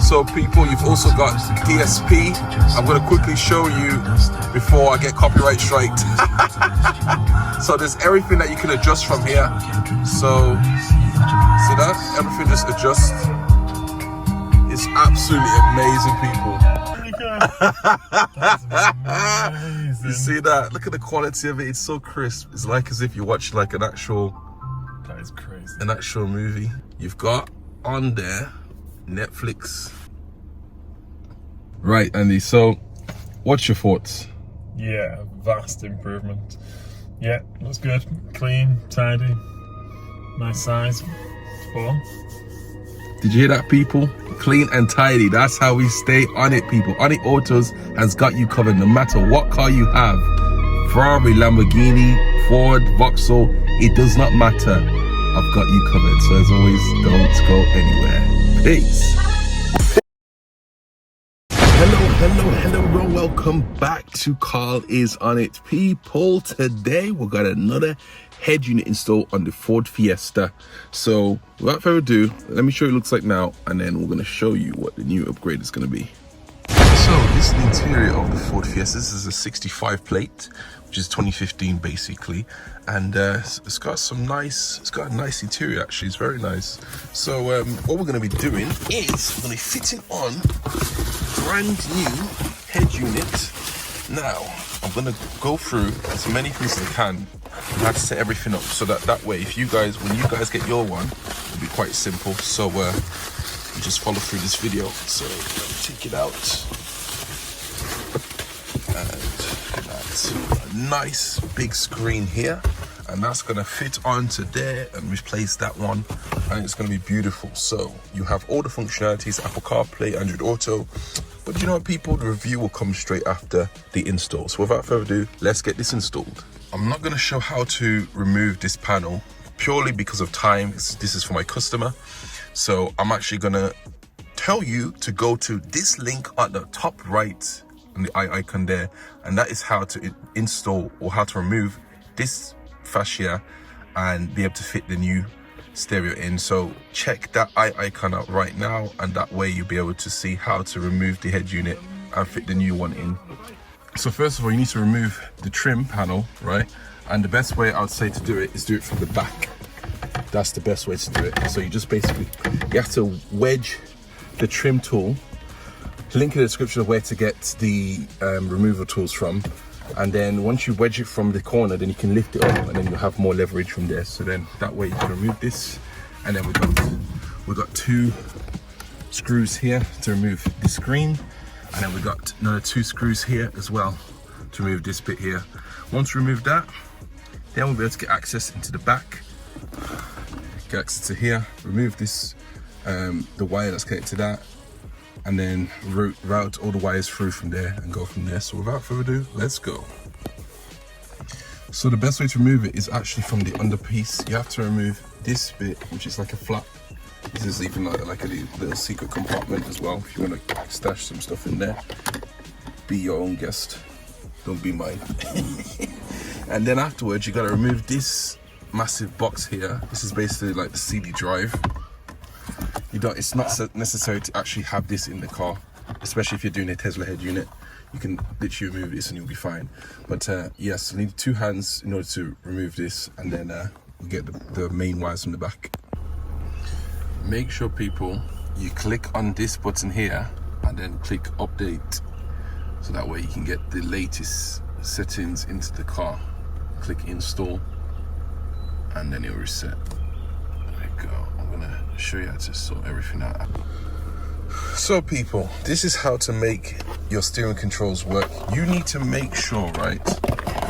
So people, you've also got DSP. I'm going to quickly show you before I get copyright striked. So there's everything that you can adjust from here. So see that? Everything just adjusts. It's absolutely amazing, people. That's amazing. You see that? Look at the quality of it. It's so crisp. It's like as if you watch like an actual, That is crazy. an actual movie. You've got on there Netflix. Right, Andy. So, what's your thoughts? Yeah, vast improvement. Yeah, looks good. Clean, tidy, nice size. Fun. Did you hear that, people? Clean and tidy. That's how we stay on it, people. On It Autos has got you covered no matter what car you have. Ferrari, Lamborghini, Ford, Vauxhall, it does not matter. I've got you covered. So as always, don't go anywhere. Peace. Hello, welcome back to Carl is on it, people. Today we've got another head unit installed on the Ford Fiesta. So without further ado, let me show you what it looks like now, and then we're going to show you what the new upgrade is going to be. So this is the interior of the Ford Fiesta. This is a 65 plate, which is 2015 basically, and it's got a nice interior actually. It's very nice. So what we're going to be doing is we're going to be fitting on brand new head unit. Now I'm going to go through as many things as I can and how to set everything up, so that way if when you guys get your one, it'll be quite simple. So you just follow through this video. So let me take it out. And that's a nice big screen here, and that's gonna fit onto there and replace that one, and it's gonna be beautiful. So you have all the functionalities, Apple CarPlay, Android Auto, but you know what, people, the review will come straight after the install. So without further ado, let's get this installed. I'm not gonna show how to remove this panel purely because of time. This is for my customer, so I'm actually gonna tell you to go to this link at the top right and the eye icon there, and that is how to install or how to remove this fascia and be able to fit the new stereo in. So check that eye icon out right now, and that way you'll be able to see how to remove the head unit and fit the new one in. So first of all, you need to remove the trim panel, right? And the best way I would say to do it is do it from the back. That's the best way to do it. So you just basically, you have to wedge the trim tool. Link in the description of where to get the removal tools from, and then once you wedge it from the corner, then you can lift it up, and then you'll have more leverage from there. So then that way you can remove this, and then we've got two screws here to remove the screen, and then we've got another two screws here as well to remove this bit here. Once we remove that, then we'll be able to get access into the back, get access to here, remove this the wire that's connected to that, and then route all the wires through from there and go from there. So without further ado, let's go. So the best way to remove it is actually from the under piece. You have to remove this bit, which is like a flap. This is even like a little secret compartment as well, if you want to stash some stuff in there. Be your own guest, don't be mine. And then afterwards, you got to remove this massive box here. This is basically like the CD drive. It's not necessary to actually have this in the car, especially if you're doing a Tesla head unit. You can literally remove this and you'll be fine. But yes, you need two hands in order to remove this, and then you get the main wires from the back. Make sure, people, you click on this button here and then click update, so that way you can get the latest settings into the car. Click install, and then it'll reset. There you go. I'm gonna show you how to sort everything out. So people, this is how to make your steering controls work. You need to make sure, right,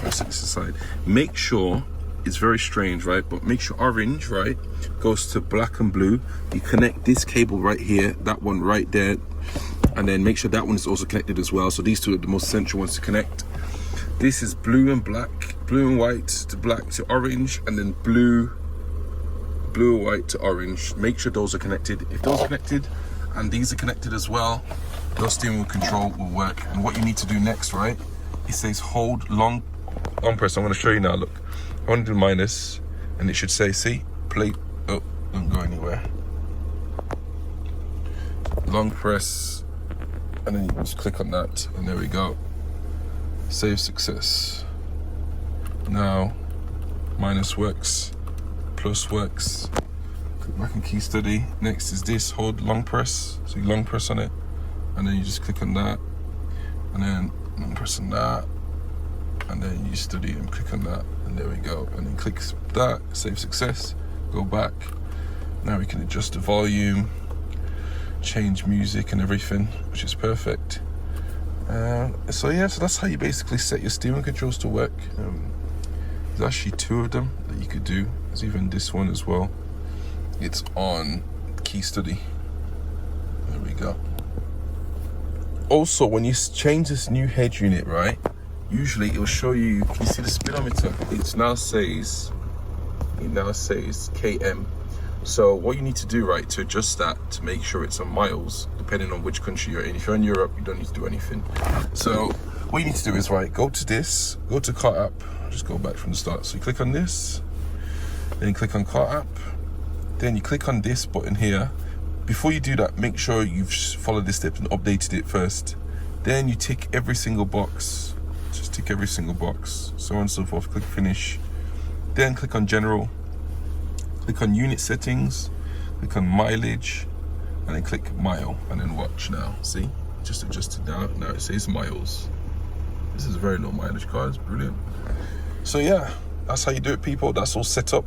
I'll set this aside, make sure, it's very strange, right, but make sure orange, right, goes to black and blue. You connect this cable right here, that one right there, and then make sure that one is also connected as well. So these two are the most essential ones to connect. This is blue and black, blue and white to black to orange, and then blue and white to orange. Make sure those are connected. If those are connected and these are connected as well, your steering wheel control will work. And what you need to do next, right, it says hold long press. I'm going to show you now. Look, I want to do minus, and it should say, see, plate. Oh, don't go anywhere. long press, and then you just click on that, and there we go. Save success. Now, minus works, plus works. Click back in key study. Next is this, hold long press. So you long press on it, and then you just click on that, and then long press on that, and then you study and click on that, and there we go. And then click that, save success, go back. Now we can adjust the volume, change music and everything, which is perfect. So yeah, so that's how you basically set your steering controls to work. There's actually 2 of them that you could do. There's even this one as well. It's on key study. There we go. Also, when you change this new head unit, right, usually it will show you, can you see the speedometer? It now says km. So what you need to do, right, to adjust that, to make sure it's on miles, depending on which country you're in. If you're in Europe, you don't need to do anything. So what you need to do is, right, go to this, go to car app. I'll just go back from the start. So you click on this, then you click on car app, then you click on this button here. Before you do that, make sure you've followed this step and updated it first. Then you tick every single box. Just tick every single box, so on and so forth. Click finish. Then click on general. Click on unit settings, click on mileage, and then click mile, and then watch now. See, just adjusted now. Now it says miles. This is a very low mileage car. It's brilliant. So yeah, that's how you do it, people. That's all set up,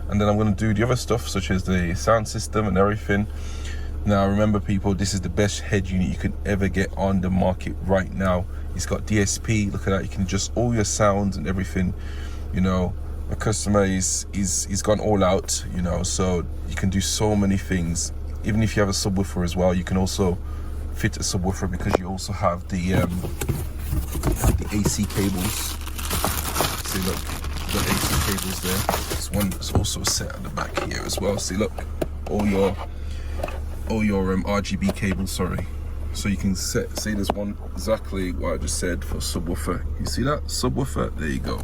and then I'm going to do the other stuff, such as the sound system and everything. Now remember, people, this is the best head unit you can ever get on the market right now. It's got DSP. Look at that. You can adjust all your sounds and everything. You know, the customer is gone all out, you know, so you can do so many things. Even if you have a subwoofer as well, you can also fit a subwoofer, because you also have the AC cables. See, look, the AC cables there. This one is also set at the back here as well. See, look, all your RGB cables, sorry. So you can say there's one exactly what I just said for subwoofer. You see that? Subwoofer, there you go.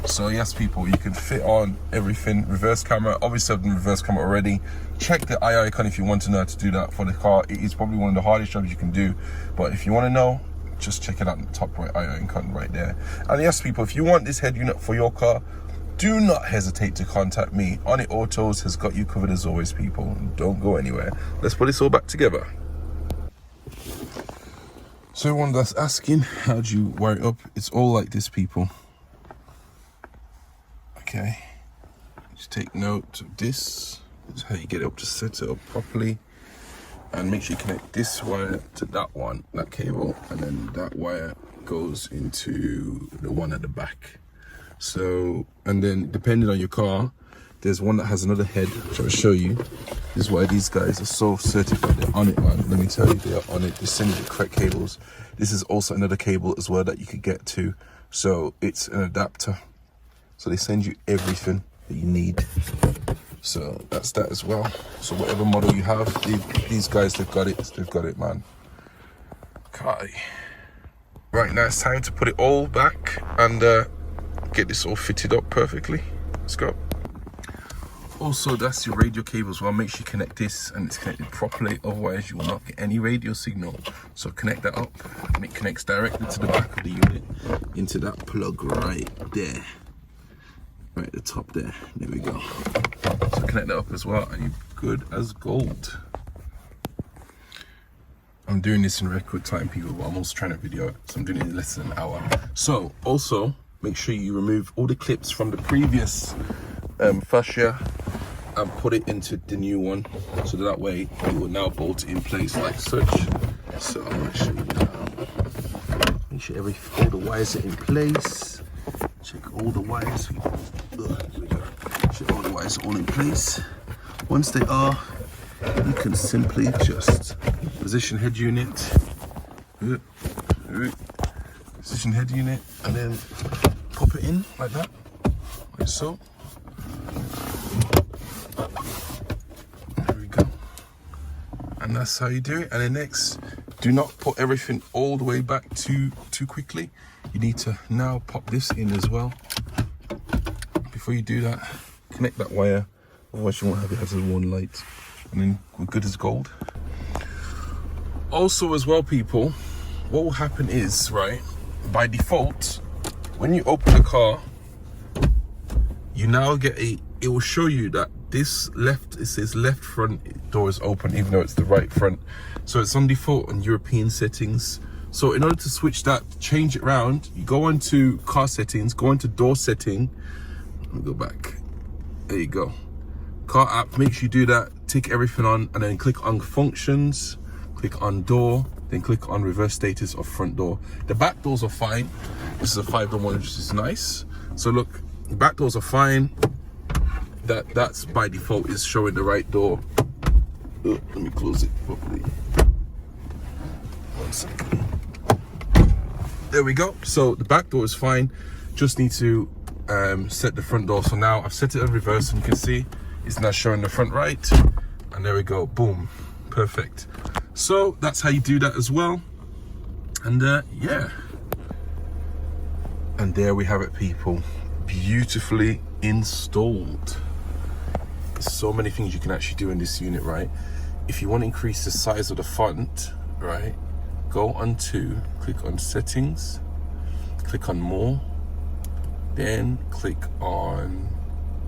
So yes, people, you can fit on everything. Reverse camera, obviously I've done reverse camera already. Check the eye icon if you want to know how to do that for the car. It is probably one of the hardest jobs you can do. But if you want to know, just check it out in the top right eye icon right there. And yes, people, if you want this head unit for your car, do not hesitate to contact me. Onnit Autos has got you covered as always, people. Don't go anywhere. Let's put this all back together. So everyone that's asking, how do you wire it up? It's all like this, people. Okay. Just take note of this. This is how you get it up, to set it up properly. And make sure you connect this wire to that one, that cable, and then that wire goes into the one at the back. So, and then depending on your car, there's one that has another head, which I'll show you. This is why these guys are so certified. They're on it, man. Let me tell you, they are on it. They send you the correct cables. This is also another cable as well that you could get to. So it's an adapter. So they send you everything that you need. So that's that as well. So whatever model you have, these guys, they've got it. They've got it, man. Okay. Right, now it's time to put it all back and get this all fitted up perfectly. Let's go. Also, that's your radio cable as well. Make sure you connect this and it's connected properly, otherwise you will not get any radio signal. So connect that up and it connects directly to the back of the unit into that plug right there, right at the top there. There we go. So connect that up as well and you're good as gold. I'm doing this in record time, people, but I'm also trying to video it, so I'm doing it in less than an hour. So also make sure you remove all the clips from the previous fascia and put it into the new one, so that way it will now bolt in place like such. So I'm going to show you now. Make sure all the wires are in place. Check all the wires. Check all the wires are all in place. Once they are, you can simply just position head unit, position head unit, and then pop it in like that, like so. There we go. And that's how you do it. And then next, do not put everything all the way back too quickly. You need to now pop this in as well. Before you do that, connect that wire, otherwise you won't have it as a one light. And then we're good as gold. Also as well, people, what will happen is, right, by default, when you open the car, you now get it will show you that this left, it says left front door is open, even though it's the right front. So it's on default on European settings. So in order to switch that, change it around, you go into car settings, go into door setting. Let me go back. There you go. Car app, make sure you do that, tick everything on, and then click on functions, click on door, then click on reverse status of front door. The back doors are fine. This is a 5-door one, which is nice. So look, the back doors are fine. That's by default is showing the right door. Let me close it properly. 1 second. There we go. So the back door is fine. Just need to set the front door. So now I've set it in reverse, and you can see it's now showing the front right. And there we go. Boom. Perfect. So that's how you do that as well. And yeah. And there we have it, people. Beautifully installed. There's so many things you can actually do in this unit, right? If you want to increase the size of the font, right, go onto, click on settings, click on more, then click on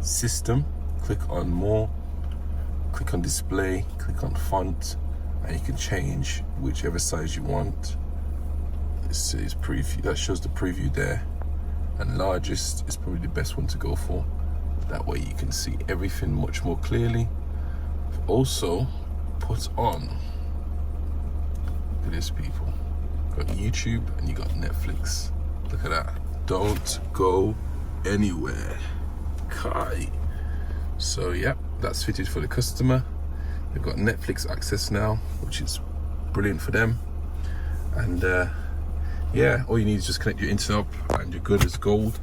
system, click on more, click on display, click on font, and you can change whichever size you want. It says preview, that shows the preview there, and largest is probably the best one to go for. That way you can see everything much more clearly. Also put on, look at this, people, got YouTube and you got Netflix. Look at that. Don't go anywhere. Kai. So yeah, that's fitted for the customer. They've got Netflix access now, which is brilliant for them. And yeah, all you need is just connect your internet up and you're good as gold.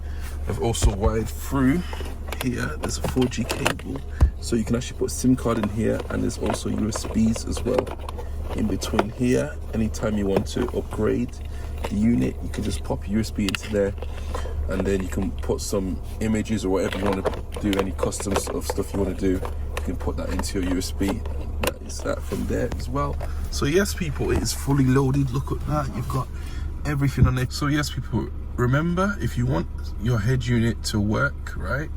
I've also wired through here, there's a 4G cable, so you can actually put SIM card in here, and there's also USBs as well in between here. Anytime you want to upgrade the unit, you can just pop USB into there, and then you can put some images or whatever you want to do, any custom of stuff you want to do, you can put that into your USB. That is that from there as well. So yes, people, it is fully loaded. Look at that, you've got everything on there. So yes, people, remember, if you want your head unit to work, right,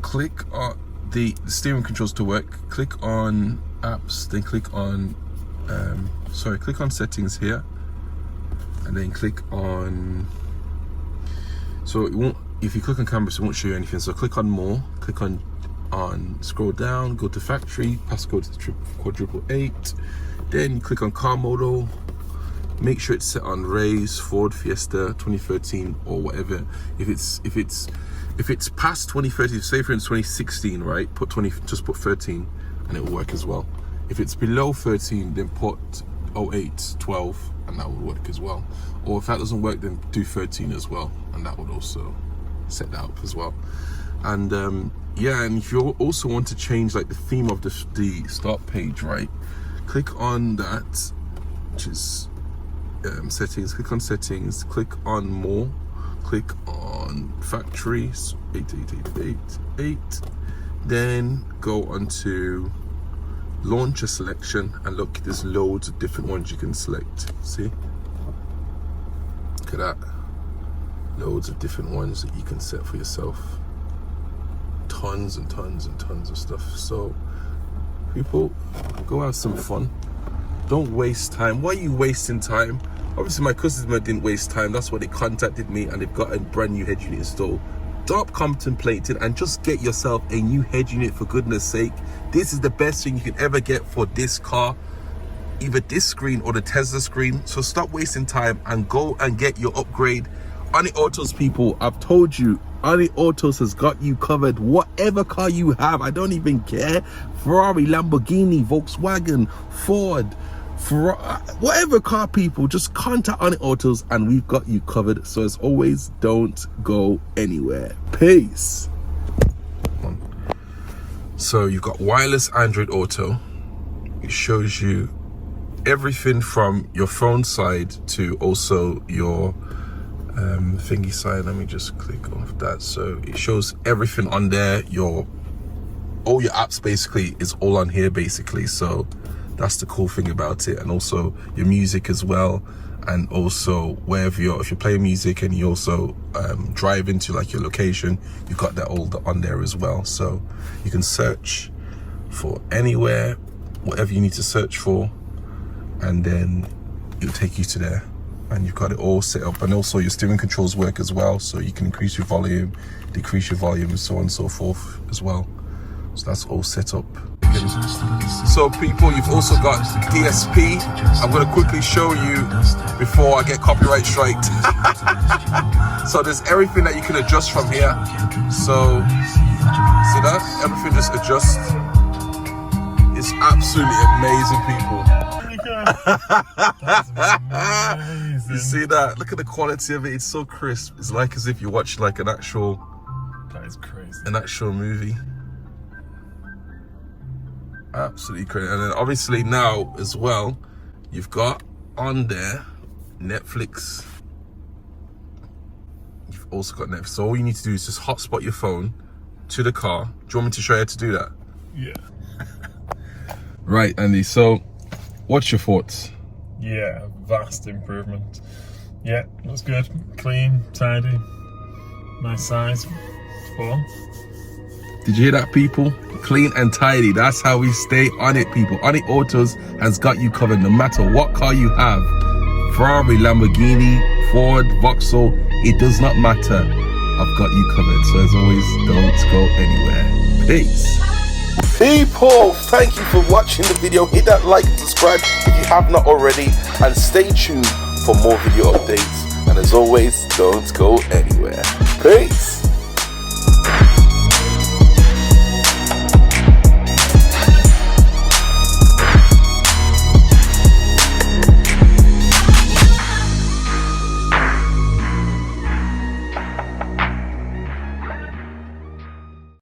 click on the steering controls to work, click on apps, then click on click on settings here, and then click on, so it won't, if you click on cameras it won't show you anything, so click on more, click on scroll down, go to factory, passcode is 888, then click on car model, make sure it's set on Race, Ford Fiesta 2013 or whatever. If it's past 2013, say for instance 2016, right, just put 13 and it will work as well. If it's below 13, then put 08, 12, and that will work as well. Or if that doesn't work, then do 13 as well, and that would also set that up as well. And yeah, and if you also want to change like the theme of the start page, right, click on that, which is settings, click on settings, click on more, click on factories 88888, then go onto launcher selection, and look, there's loads of different ones you can select. See, look at that, loads of different ones that you can set for yourself. Tons and tons and tons of stuff. So people, go have some fun, don't waste time. Why are you wasting time? Obviously my customer didn't waste time, that's why they contacted me and they've got a brand new head unit installed. Stop contemplating and just get yourself a new head unit, for goodness sake. This is the best thing you can ever get for this car, either this screen or the Tesla screen. So stop wasting time and go and get your upgrade. Ani Autos, people, I've told you, Ani Autos has got you covered. Whatever car you have, I don't even care. Ferrari, Lamborghini, Volkswagen, Ford, whatever car, people, just contact Ani Autos and we've got you covered. So as always, don't go anywhere. Peace. So you've got wireless Android Auto. It shows you everything from your phone side to also your thingy side. Let me just click off that. So it shows everything on there. All your apps basically is all on here basically. So That's the cool thing about it. And also your music as well. And also wherever if you're playing music and you also drive into like your location, you've got that all on there as well. So you can search for anywhere, whatever you need to search for, and then it'll take you to there. And you've got it all set up, and also your steering controls work as well, so you can increase your volume, decrease your volume, and so on and so forth as well. So that's all set up. So people, you've also got DSP. I'm going to quickly show you before I get copyright striked. So there's everything that you can adjust from here. So see that? Everything just adjusts. It's absolutely amazing, people. That's amazing. You see that? Look at the quality of it. It's so crisp. It's like as if you watch like an actual movie. Absolutely crazy. And then obviously now as well, you've got on there Netflix. You've also got Netflix. So all you need to do is just hotspot your phone to the car. Do you want me to show you how to do that? Yeah. Right, Andy. So what's your thoughts? Yeah, vast improvement. Yeah, looks good. Clean, tidy, nice size. Fun. Did you hear that, people? Clean and tidy. That's how we stay on it, people. On It Autos has got you covered no matter what car you have. Ferrari, Lamborghini, Ford, Vauxhall, it does not matter. I've got you covered. So as always, don't go anywhere. Peace. People, thank you for watching the video. Hit that like and subscribe if you have not already, and stay tuned for more video updates. And as always, don't go anywhere. Peace.